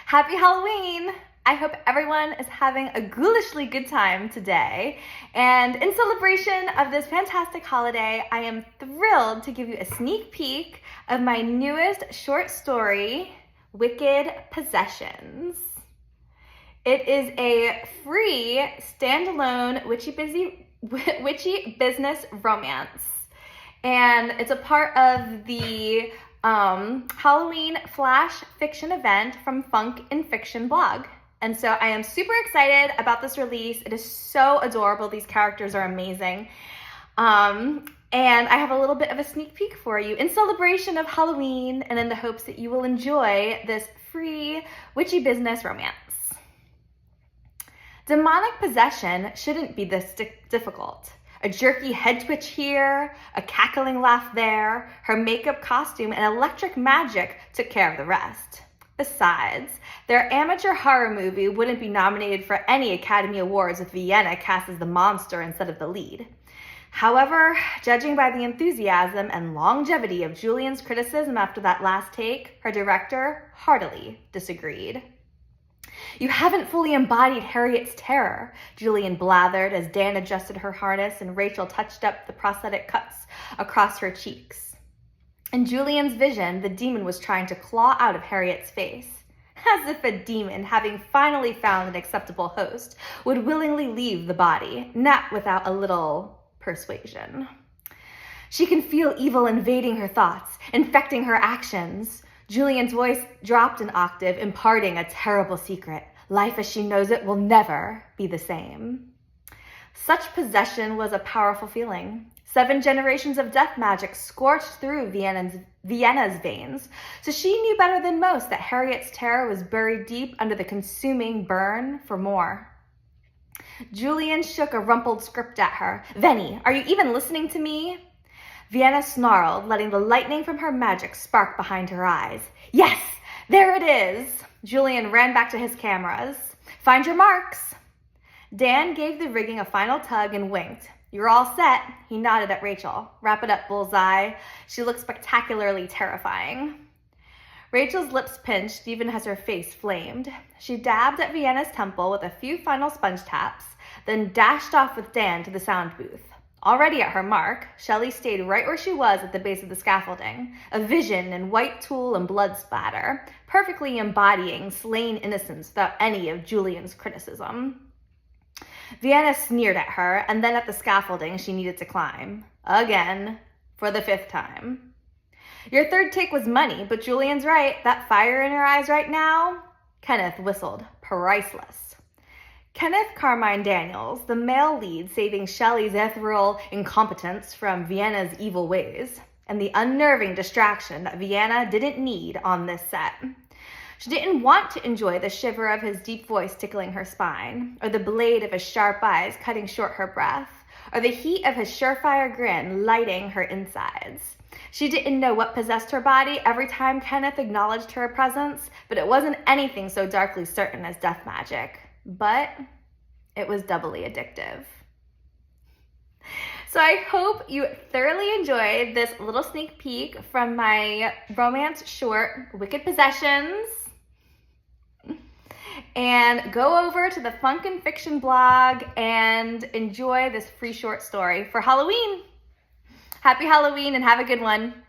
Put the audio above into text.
Happy Halloween! I hope everyone is having a ghoulishly good time today. And in celebration of this fantastic holiday, I am thrilled to give you a sneak peek of my newest short story, Wicked Possessions. It is a free, standalone witchy business romance. And it's a part of the Halloween flash fiction event from Funk and Fiction blog. And so I am super excited about this release. It is so adorable. These characters are amazing. And I have a little bit of a sneak peek for you in celebration of Halloween and in the hopes that you will enjoy this free witchy business romance. Demonic possession shouldn't be this difficult. A jerky head twitch here, a cackling laugh there, her makeup, costume, and electric magic took care of the rest. Besides, their amateur horror movie wouldn't be nominated for any Academy Awards if Vienna cast as the monster instead of the lead. However, judging by the enthusiasm and longevity of Julian's criticism after that last take, her director heartily disagreed. "You haven't fully embodied Harriet's terror," Julian blathered as Dan adjusted her harness and Rachel touched up the prosthetic cuts across her cheeks. In Julian's vision, the demon was trying to claw out of Harriet's face. As if a demon, having finally found an acceptable host, would willingly leave the body, not without a little persuasion. "She can feel evil invading her thoughts, infecting her actions." Julian's voice dropped an octave, imparting a terrible secret. Life as she knows it will never be the same. Such possession was a powerful feeling. 7 generations of death magic scorched through Vienna's veins, so she knew better than most that Harriet's terror was buried deep under the consuming burn for more. Julian shook a rumpled script at her. "Venny, are you even listening to me?" Vienna snarled, letting the lightning from her magic spark behind her eyes. "Yes, there it is!" Julian ran back to his cameras. "Find your marks." Dan gave the rigging a final tug and winked. "You're all set." He nodded at Rachel. "Wrap it up, bullseye." She looked spectacularly terrifying. Rachel's lips pinched even as her face flamed. She dabbed at Vienna's temple with a few final sponge taps, then dashed off with Dan to the sound booth. Already at her mark, Shelley stayed right where she was at the base of the scaffolding, a vision in white tulle and blood splatter, perfectly embodying slain innocence without any of Julian's criticism. Vienna sneered at her, and then at the scaffolding she needed to climb. Again, for the 5th time. "Your third take was money, but Julian's right. That fire in her eyes right now," Kenneth whistled, "priceless." Kenneth Carmine Daniels, the male lead saving Shelley's ethereal incompetence from Vienna's evil ways, and the unnerving distraction that Vienna didn't need on this set. She didn't want to enjoy the shiver of his deep voice tickling her spine, or the blade of his sharp eyes cutting short her breath, or the heat of his surefire grin lighting her insides. She didn't know what possessed her body every time Kenneth acknowledged her presence, but it wasn't anything so darkly certain as death magic. But it was doubly addictive. So I hope you thoroughly enjoyed this little sneak peek from my romance short, Wicked Possessions. And go over to the Funk and Fiction blog and enjoy this free short story for Halloween. Happy Halloween and have a good one.